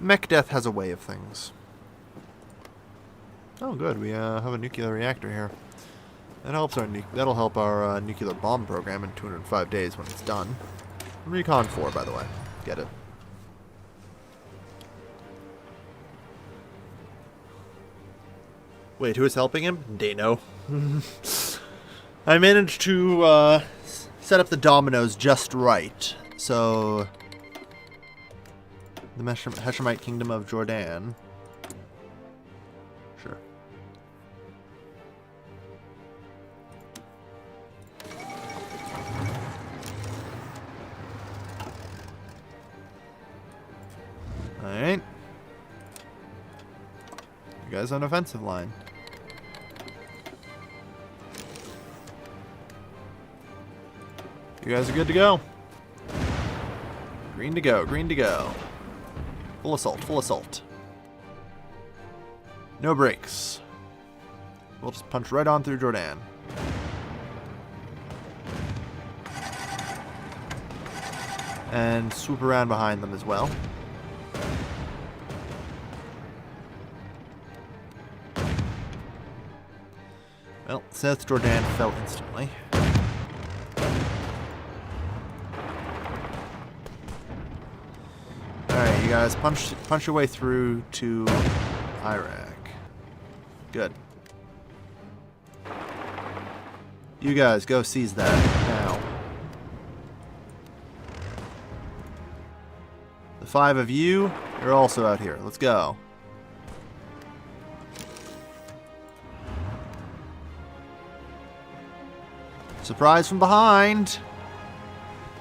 Mech death has a way of things. Oh, good. We have a nuclear reactor here. That helps our that'll help our nuclear bomb program in 205 days when it's done. Recon 4, by the way. Get it. Wait, who is helping him? Dano. I managed to set up the dominoes just right. So, the Heshemite Kingdom of Jordan. Sure. Alright. You guys on offensive line. You guys are good to go. Green to go, green to go. Full assault, full assault. No breaks. We'll just punch right on through Jordan. And swoop around behind them as well. Well, South Jordan fell instantly. Alright, you guys punch your way through to Iraq. Good. You guys go seize that now. The 5 of you, you're also out here. Let's go. Surprise from behind.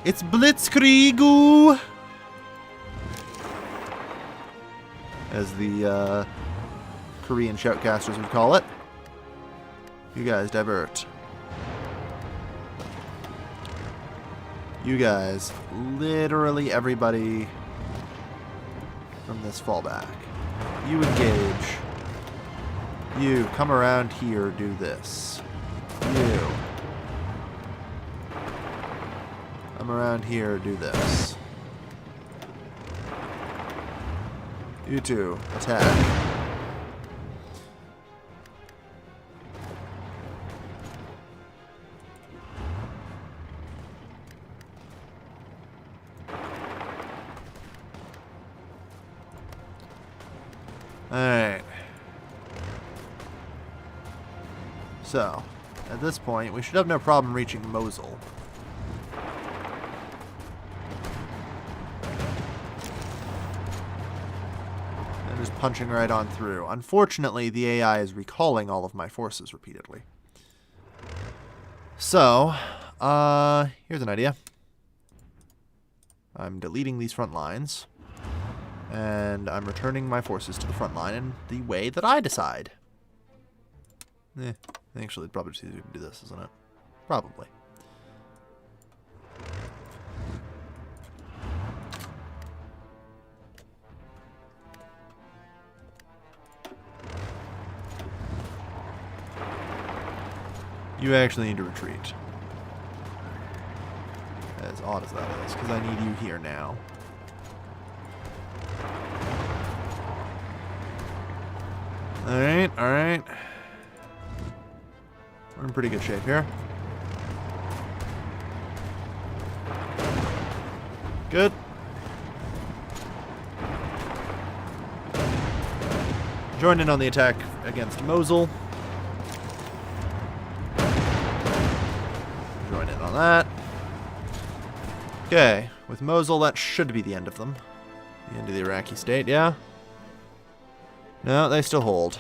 It's Blitzkrieg, as the Korean shoutcasters would call it. You guys divert. You guys, literally everybody from this fallback. You engage. You come around here, do this. You come around here, do this. You two, attack. Alright. So, at this point, we should have no problem reaching Mosul. And just punching right on through. Unfortunately, the AI is recalling all of my forces repeatedly. So, here's an idea. I'm deleting these front lines. And I'm returning my forces to the front line in the way that I decide. Actually, it's probably just easier to do this, isn't it? Probably. You actually need to retreat. As odd as that is, because I need you here now. Alright, alright. We're in pretty good shape here. Good. Join in on the attack against Mosul. Join in on that. Okay, with Mosul, that should be the end of them. The end of the Iraqi state, yeah? No, they still hold.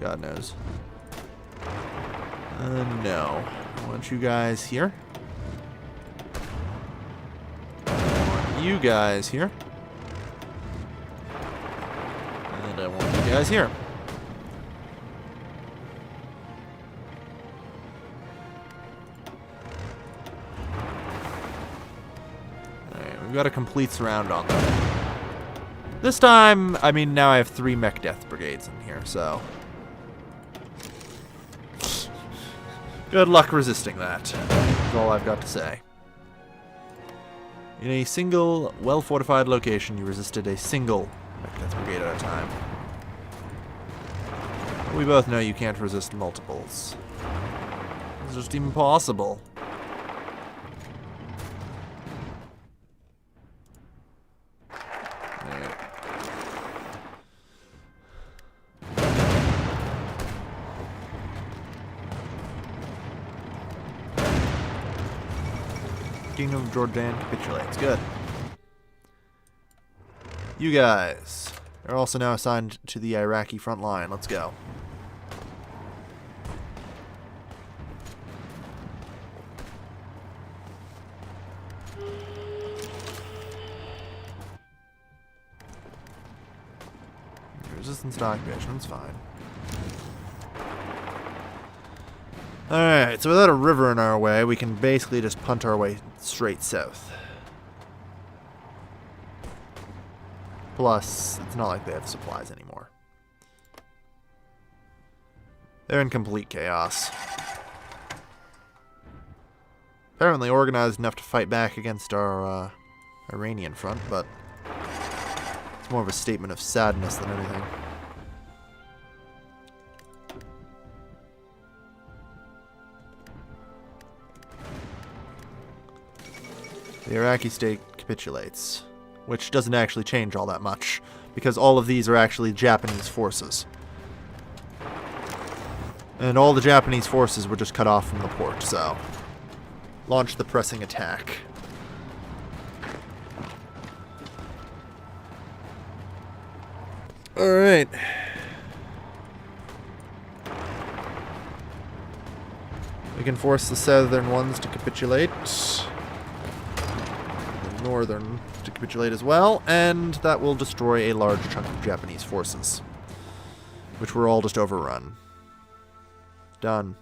God knows. No. I want you guys here. I want you guys here. And I want you guys here. Alright, we've got a complete surround on them. This time, I mean, now I have 3 mech death brigades in here, so... Good luck resisting that. That's all I've got to say. In a single, well-fortified location, you resisted a single Mech brigade at a time. But we both know you can't resist multiples. It's just impossible. Kingdom of Jordan capitulates. Good. You guys are also now assigned to the Iraqi front line. Let's go. Resistance to occupation, that's fine. Alright, so without a river in our way, we can basically just punt our way straight south. Plus, it's not like they have supplies anymore. They're in complete chaos. Apparently organized enough to fight back against our Iranian front, but it's more of a statement of sadness than anything. The Iraqi state capitulates, which doesn't actually change all that much, because all of these are actually Japanese forces. And all the Japanese forces were just cut off from the port, so launch the pressing attack. Alright. We can force the southern ones to capitulate. Northern to capitulate as well, and that will destroy a large chunk of Japanese forces, which were all just overrun. Done.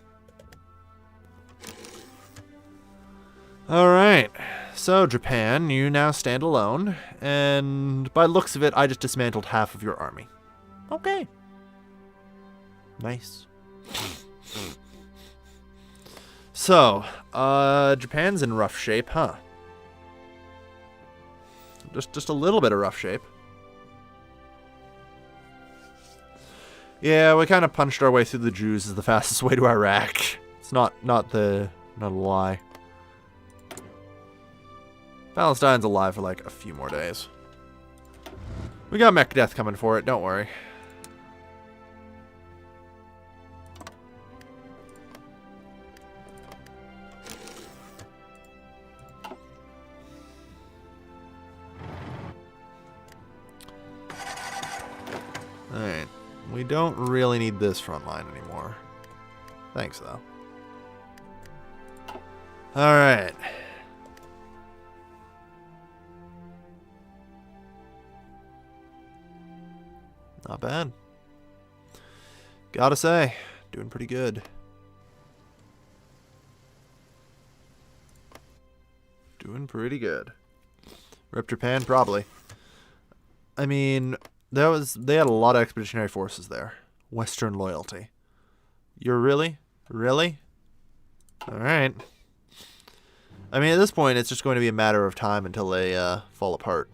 Alright, so Japan, you now stand alone, and by the looks of it, I just dismantled half of your army. Okay. Nice. So, Japan's in rough shape, huh? Just a little bit of rough shape. Yeah, we kind of punched our way through the Jews as the fastest way to Iraq. It's not a lie. Palestine's alive for like a few more days. We got mech death coming for it, don't worry. Alright. We don't really need this front line anymore. Thanks, though. Alright. Not bad. Gotta say, doing pretty good. Doing pretty good. Rip Japan? Probably. I mean, they had a lot of expeditionary forces there. Western loyalty. You're really? Really? Alright. I mean, at this point, it's just going to be a matter of time until they fall apart.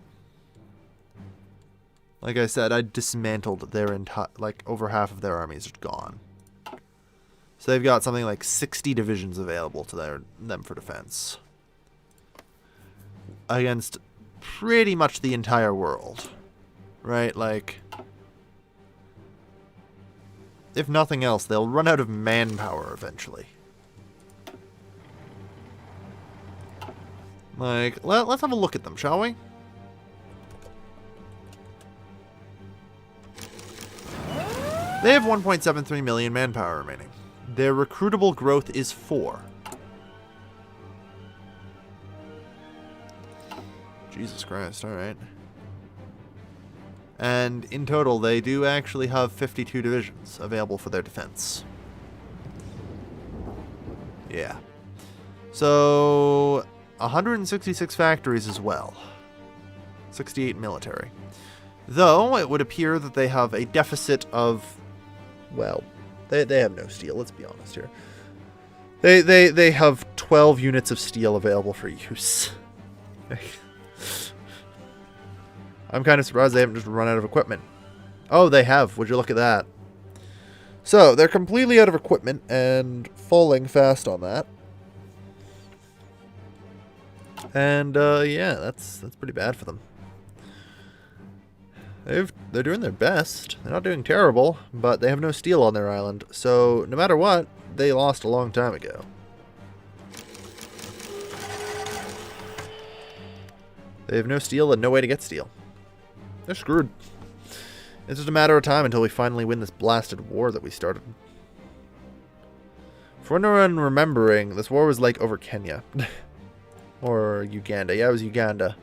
Like I said, I dismantled their entire, like, over half of their armies are gone. So they've got something like 60 divisions available to them for defense. Against pretty much the entire world. Right? Like, if nothing else, they'll run out of manpower eventually. Like, let's have a look at them, shall we? They have 1.73 million manpower remaining. Their recruitable growth is 4. Jesus Christ, alright. And in total, they do actually have 52 divisions available for their defense. Yeah. So, 166 factories as well. 68 military. Though, it would appear that they have a deficit of... Well, they have no steel, let's be honest here. They have 12 units of steel available for use. I'm kind of surprised they haven't just run out of equipment. Oh, they have. Would you look at that? So, they're completely out of equipment and falling fast on that. And, yeah, that's pretty bad for them. They're doing their best. They're not doing terrible, but they have no steel on their island. So, no matter what, they lost a long time ago. They have no steel and no way to get steel. They're screwed. It's just a matter of time until we finally win this blasted war that we started. For anyone remembering, this war was like over Kenya. Or Uganda. Yeah, it was Uganda.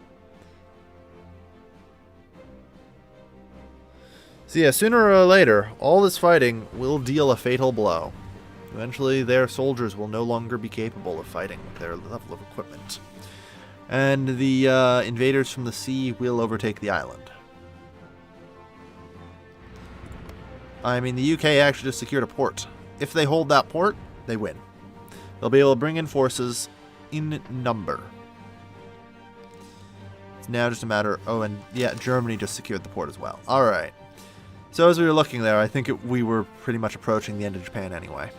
So yeah, sooner or later, all this fighting will deal a fatal blow. Eventually, their soldiers will no longer be capable of fighting with their level of equipment. And the invaders from the sea will overtake the island. I mean, the UK actually just secured a port. If they hold that port, they win. They'll be able to bring in forces in number. It's now just a matter... Oh, and yeah, Germany just secured the port as well. Alright. So as we were looking there, I think we were pretty much approaching the end of Japan anyway.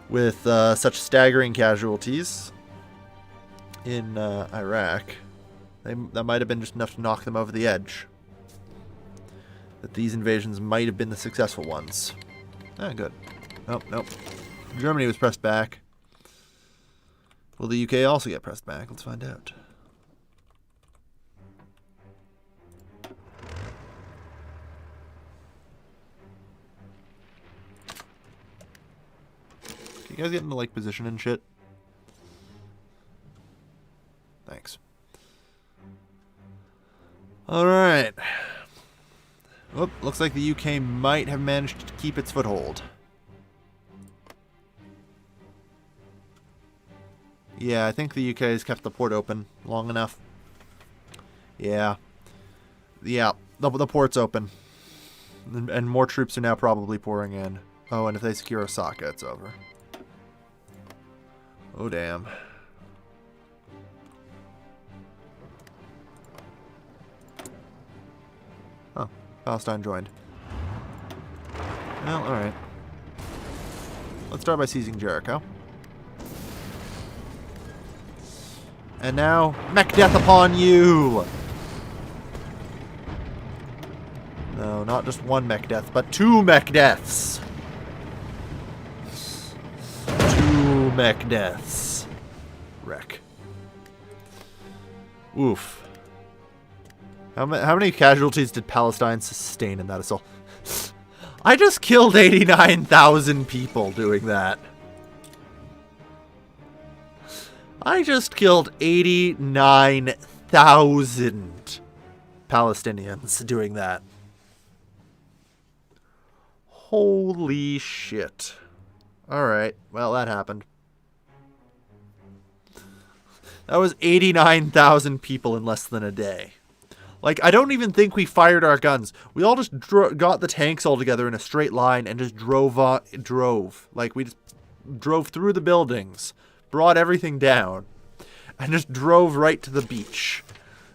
With such staggering casualties in Iraq, that might have been just enough to knock them over the edge. That these invasions might have been the successful ones. Ah, good. Nope, nope. Germany was pressed back. Will the UK also get pressed back? Let's find out. Can you guys get into, like, position and shit? Thanks. Alright. Oh, looks like the UK might have managed to keep its foothold. Yeah, I think the UK has kept the port open long enough. Yeah. Yeah, the port's open. And more troops are now probably pouring in. Oh, and if they secure Osaka, it's over. Oh, damn. Oh, Palestine joined. Well, alright. Let's start by seizing Jericho. And now, mech death upon you! No, not just one mech death, but 2 mech deaths! 2 mech deaths. Wreck. Oof. How many casualties did Palestine sustain in that assault? I just killed 89,000 people doing that. I just killed 89,000 Palestinians doing that. Holy shit. Alright, well, that happened. That was 89,000 people in less than a day. Like, I don't even think we fired our guns. We all just got the tanks all together in a straight line and just drove. Like, we just drove through the buildings, brought everything down, and just drove right to the beach.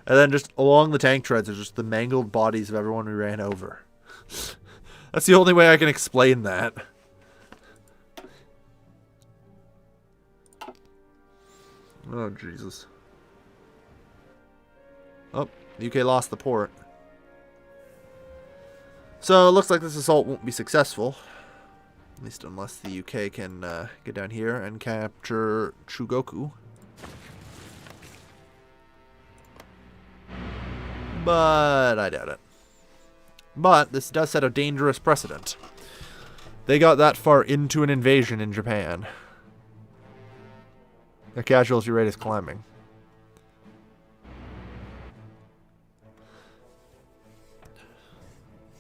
And then just along the tank treads are just the mangled bodies of everyone we ran over. That's the only way I can explain that. Oh, Jesus. Oh, the UK lost the port. So, it looks like this assault won't be successful. At least unless the UK can get down here and capture Chugoku. But I doubt it. But this does set a dangerous precedent. They got that far into an invasion in Japan. Their casualty rate is climbing.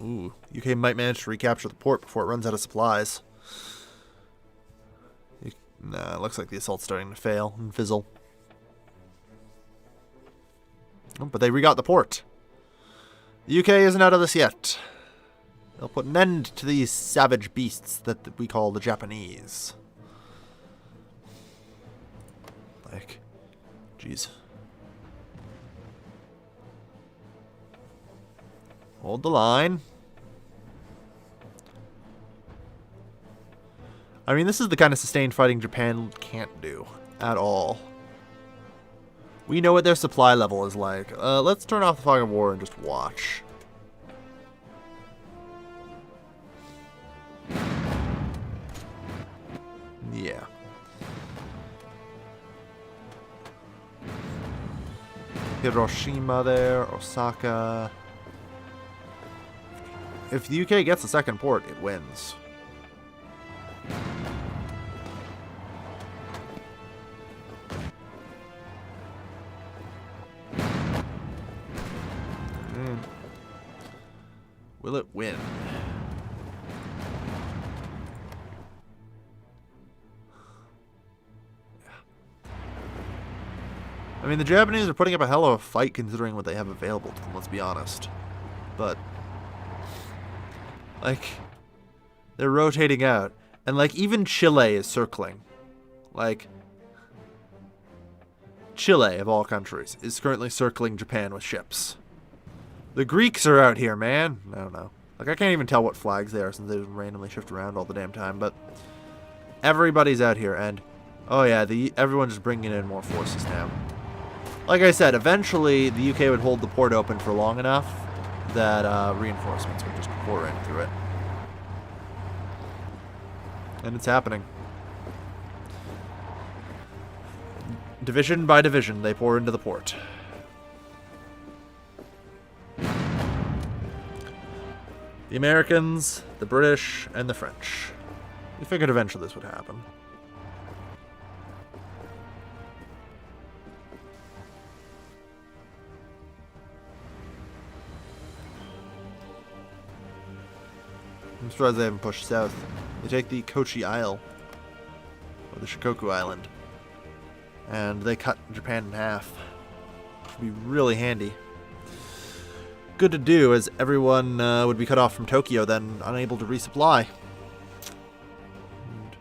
Ooh, UK might manage to recapture the port before it runs out of supplies. Nah, it looks like the assault's starting to fail and fizzle. Oh, but they regot the port. The UK isn't out of this yet. They'll put an end to these savage beasts that we call the Japanese. Like, jeez. Hold the line. I mean, this is the kind of sustained fighting Japan can't do at all. We know what their supply level is like. Let's turn off the fog of war and just watch. Yeah. Hiroshima there, Osaka. If the UK gets the second port, it wins. Will it win? I mean, the Japanese are putting up a hell of a fight considering what they have available to them, let's be honest. But, like, they're rotating out. And, like, even Chile is circling. Like, Chile, of all countries, is currently circling Japan with ships. The Greeks are out here, man. I don't know. Like, I can't even tell what flags they are since they just randomly shift around all the damn time. But everybody's out here, and oh yeah, everyone's just bringing in more forces now. Like I said, eventually the UK would hold the port open for long enough that reinforcements would just pour in through it. And it's happening. Division by division, they pour into the port. The Americans, the British, and the French. We figured eventually this would happen. I'm surprised they haven't pushed south. They take the Kochi Isle, or the Shikoku Island, and they cut Japan in half. Which would be really handy. Good to do, as everyone would be cut off from Tokyo, then unable to resupply. And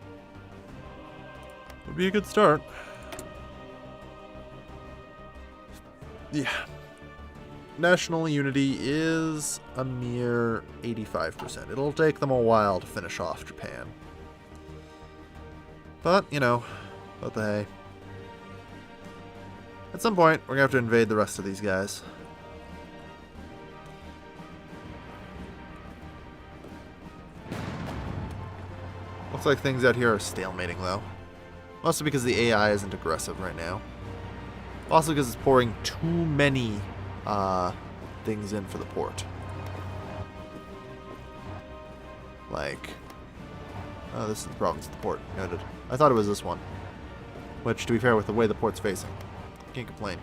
would be a good start. Yeah. National unity is a mere 85%. It'll take them a while to finish off Japan. But, you know, what the hey. At some point, we're going to have to invade the rest of these guys. Looks like things out here are stalemating, though. Mostly because the AI isn't aggressive right now. Also because it's pouring too many things in for the port. Like, oh, this is the province of the port. Noted. I thought it was this one. Which, to be fair, with the way the port's facing, can't complain.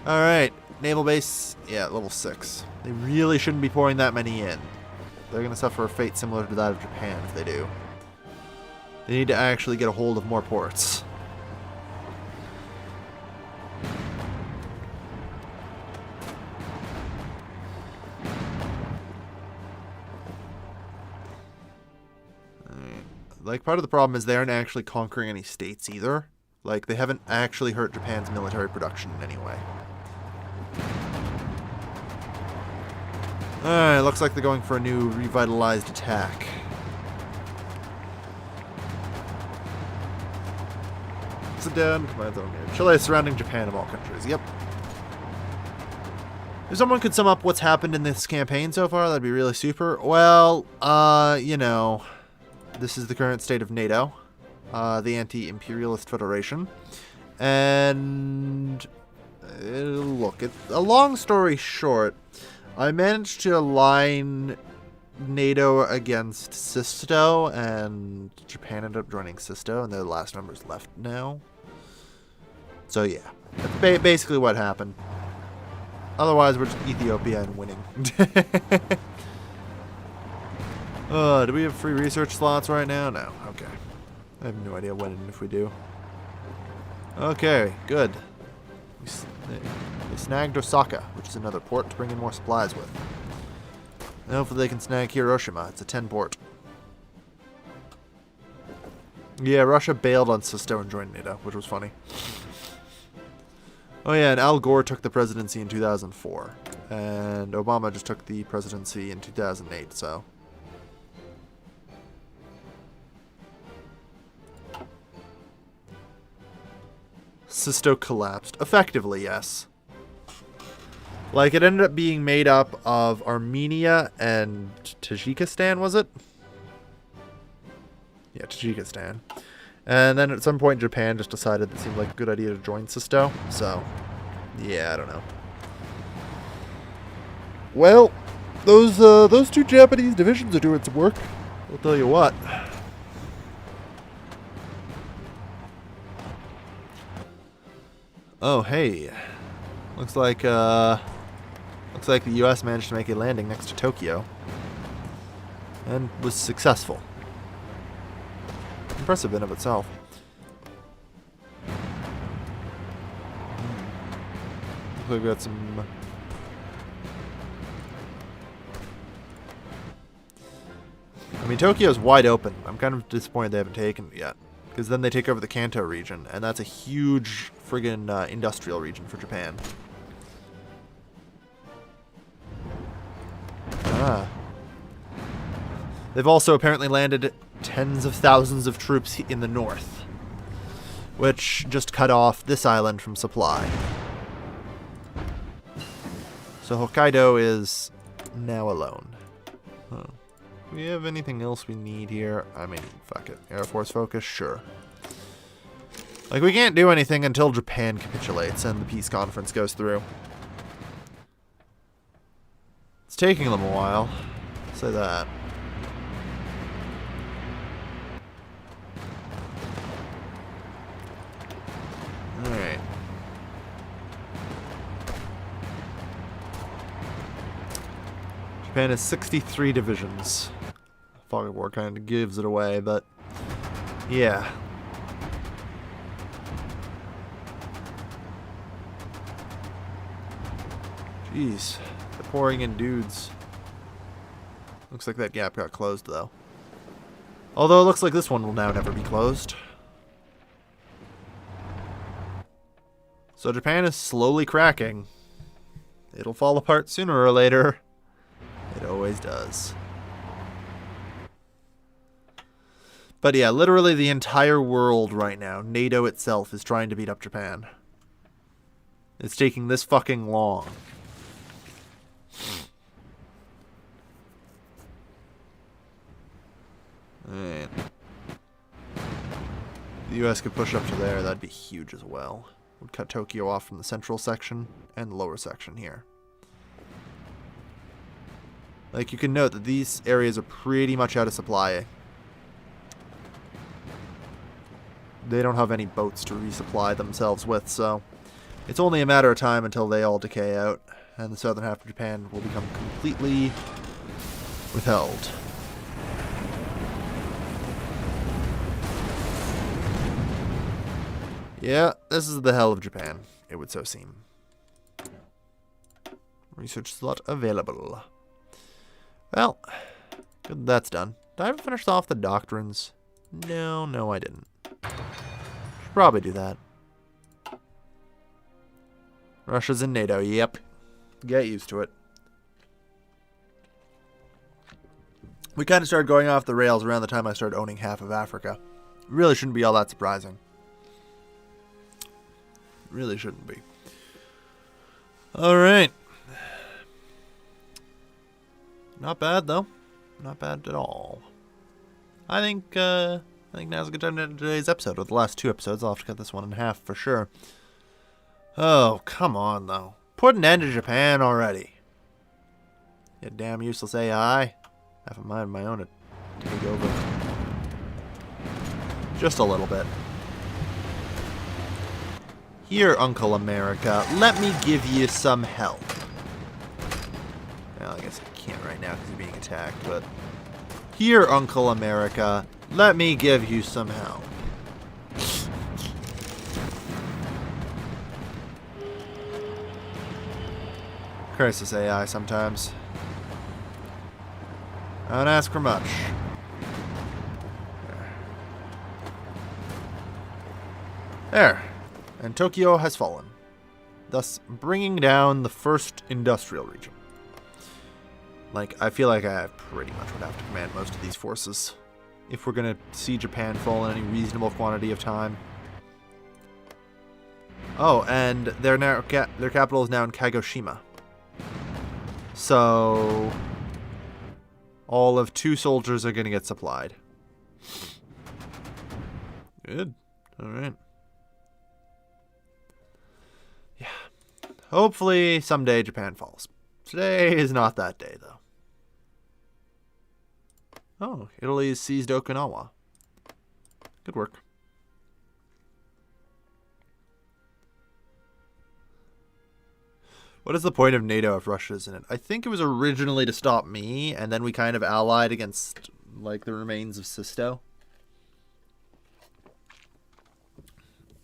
Alright, naval base, yeah, level 6. They really shouldn't be pouring that many in. They're going to suffer a fate similar to that of Japan if they do. They need to actually get a hold of more ports. Like, part of the problem is they aren't actually conquering any states either. Like, they haven't actually hurt Japan's military production in any way. Alright, looks like they're going for a new revitalized attack. Sit down, command zone here. Chile is surrounding Japan of all countries. Yep. If someone could sum up what's happened in this campaign so far, that'd be really super. Well, you know, this is the current state of NATO, the Anti-Imperialist Federation. And look, it's a long story short. I managed to align NATO against Sisto, and Japan ended up joining Sisto, and they're the last members left now. So yeah, that's basically what happened. Otherwise, we're just Ethiopia and winning. Do we have free research slots right now? No. Okay. I have no idea when and if we do. Okay, good. They snagged Osaka, which is another port to bring in more supplies with. And hopefully they can snag Hiroshima. It's a 10 port. Yeah, Russia bailed on Sisto and joined NATO, which was funny. Oh yeah, and Al Gore took the presidency in 2004. And Obama just took the presidency in 2008, so. Sisto collapsed. Effectively, yes. Like, it ended up being made up of Armenia and Tajikistan, was it? Yeah, Tajikistan. And then at some point, Japan just decided it seemed like a good idea to join Sisto. So, yeah, I don't know. Well, those two Japanese divisions are doing some work. I'll tell you what. Oh, hey. Looks like the U.S. managed to make a landing next to Tokyo. And was successful. Impressive in of itself. Looks like we got some... I mean, Tokyo's wide open. I'm kind of disappointed they haven't taken it yet. Because then they take over the Kanto region, and that's a huge friggin' industrial region for Japan. Ah. They've also apparently landed tens of thousands of troops in the north, which just cut off this island from supply. So Hokkaido is now alone. Huh. Do we have anything else we need here? I mean, fuck it. Air Force focus? Sure. Like, we can't do anything until Japan capitulates and the peace conference goes through. It's taking them a while. I'll say that. Alright. Japan has 63 divisions. Fog of War kind of gives it away, but yeah. Jeez, they're pouring in dudes. Looks like that gap got closed, though. Although it looks like this one will now never be closed. So Japan is slowly cracking. It'll fall apart sooner or later. It always does. But yeah, literally the entire world right now, NATO itself, is trying to beat up Japan. It's taking this fucking long. Alright. The US could push up to there, that'd be huge as well. Would cut Tokyo off from the central section and the lower section here. Like, you can note that these areas are pretty much out of supply. They don't have any boats to resupply themselves with, so it's only a matter of time until they all decay out, and the southern half of Japan will become completely withheld. Yeah, this is the hell of Japan, it would so seem. Research slot available. Well, good that's done. Did I ever finish off the doctrines? No, I didn't. Should probably do that. Russia's in NATO, yep. Get used to it. We kind of started going off the rails around the time I started owning half of Africa. Really shouldn't be all that surprising. Really shouldn't be. Alright. Not bad, though. Not bad at all. I think now's a good time to end today's episode. With the last two episodes, I'll have to cut this one in half for sure. Oh, come on, though. Put an end to Japan already. You damn useless AI. I have a mind of my own to take over. Just a little bit. Here, Uncle America, let me give you some help. Well, I guess I can't right now because you're being attacked, but... Here, Uncle America, let me give you some help. Crisis AI sometimes. I don't ask for much. There. And Tokyo has fallen. thus bringing down the first industrial region. Like, I feel like I pretty much would have to command most of these forces if we're going to see Japan fall in any reasonable quantity of time. Oh, and their capital is now in Kagoshima. So, all of 2 soldiers are going to get supplied. Good. All right. Yeah. Hopefully, someday Japan falls. Today is not that day, though. Oh, Italy's seized Okinawa. Good work. What is the point of NATO if Russia is in it? I think it was originally to stop me, and then we kind of allied against, like, the remains of Sisto.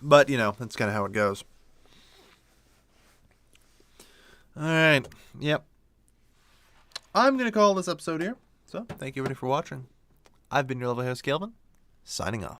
But, you know, that's kind of how it goes. Alright, yep. I'm going to call this episode here. So, thank you everybody for watching. I've been your lovely host, Kelvin, signing off.